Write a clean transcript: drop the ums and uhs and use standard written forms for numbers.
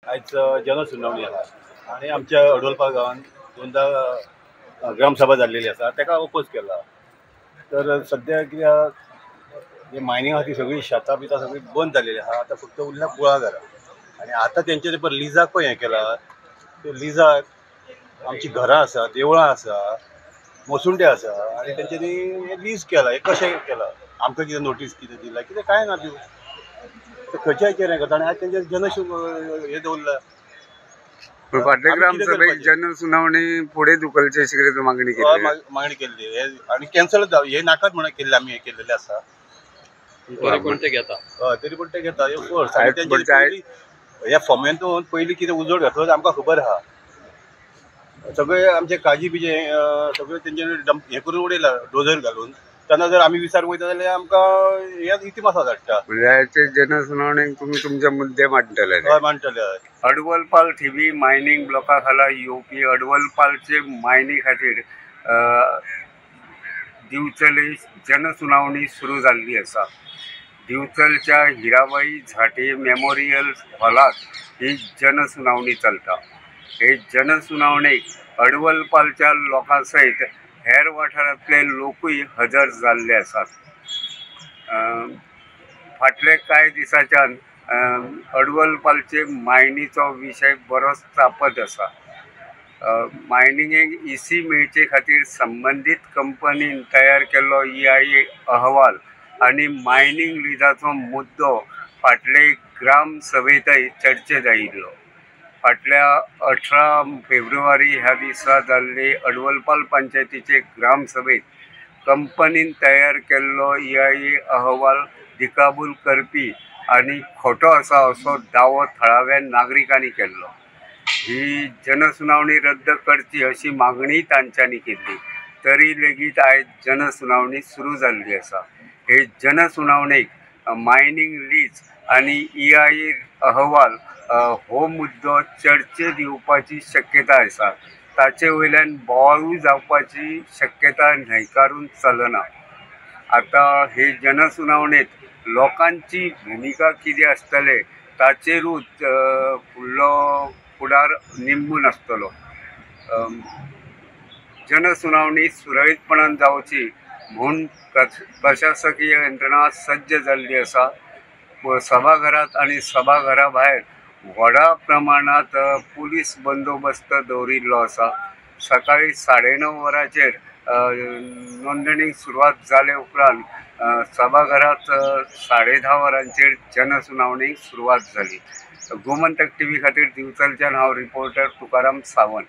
आयज जनसुनावणी आसा आणि आमच्या अडोलपा गांवांत दोनदा ग्रामसभा जाल्लेली आसा, ताका ओपोज केला. तर सध्या कित्याक हे मायनिंग आसा ती सगळी शेतां बितां सगळी बंद जाल्लेली आसा. आतां फक्त उरल्या कुळागरां आनी आतां तेंचे पळय लिजाक पळय हें केलां. ते लिजाक आमची घरां आसा, देवळां आसा, मसुंडे आसा आनी तेंच्यांनी हे लीज केला. हे कशें केलां? आमकां कितें नोटीस कितें दिला? कितें कांय ना त्यो. ते खंयच्या हाचेर हें करता आनी आयज तेंचेर हे दवरला. फाटल्या ग्रामसभेक जनसुनावणी फुडें धुकलची अशी कितें मागणी केली? मागणी केल्ली हे आनी कॅन्सल हे नाकात म्हणून केल्ले आमी हे केल्लेले आसा. तरी पण ते घेता. तरी पण ते घेता. ह्या फॉर्मेंतून पयलीं कितें उजवड घातलो ते आमकां खबर आहा. सगळे आमचे काजी बिजे सगळे तेंच्यांनी हे करून उडयला डोजर घालून. तेन्ना जर आमी विचार वयता जाल्यार आमकां हे इतिमासात धाडटा. म्हणजे जनसुनावणेक तुमी तुमचे मुद्दे मांडटले? हय, मांडटले. अडवलपाल थिवी मायनिंग ब्लॉका खाला येवपी अडवलपालचे मायनी खातीर दिवचले जनसुनावणी सुरू जाल्ली आसा. दिवचलच्या हिराबाई झाटे मेमोरियल हॉलात ही जनसुनावणी चलता. हे जनसुनावणेक अडवलपालच्या लोकां सयत हेर वाठारांतले लोकूय हजर जाल्ले आसात. फाटले कांय दिसाच्यान अडवलपालचे मायनीचो विशय बरोच तापत आसा. मायनिंगेक इसी मेळचे खातीर संबंदीत कंपनीन तयार केल्लो EIA अहवाल आनी मायनिंग लिजाचो मुद्दो फाटले ग्राम सभेतय चर्चेत आयिल्लो. फाटल्या 18 फेब्रुवारी ह्या दिसा जाल्ले अडवलपाल पंचायतीचे ग्राम सभेत कंपनीन तयार केल्लो EIA अहवाल दिकाबूल करपी आनी खोटो आसा असो दावो थळाव्या नागरिकांनी केल्लो. ही जनसुनावणी रद्द करची अशी मागणी तांच्यांनी केल्ली. तरी लेगीत आयज जनसुनावणी सुरू जाल्ली आसा. हे जनसुनावणेक मायनिंग लीज आनी EIA अहवाल हो मुद्दो चर्चेत येवपाची शक्यताय आसा. ताचे वयल्यान बोवाळूय जावपाची शक्यताय न्हयकारून चलना. आतां हे जनसुनावणेत लोकांची भुमिका कितें आसतले ताचेरूच फुडलो फुडार निंबून आसतलो. जनसुनावणी सुरळीतपणान जावची म्हूण प्रशासकीय यंत्रणा सज्ज जाल्ली आसा. सभाघरांत आनी सभाघरा भायर व्हडा प्रमाणांत पुलीस बंदोबस्त दवरिल्लो आसा. सकाळी 9:30 वरांचेर नोंदणीक सुरवात जाले उपरांत सभाघरांत 10:30 वरांचेर जनसुनावणीक सुरवात जाली. गोमंतक TV खातीर दिवचलच्यान हांव रिपोर्टर तुकाराम सावंत.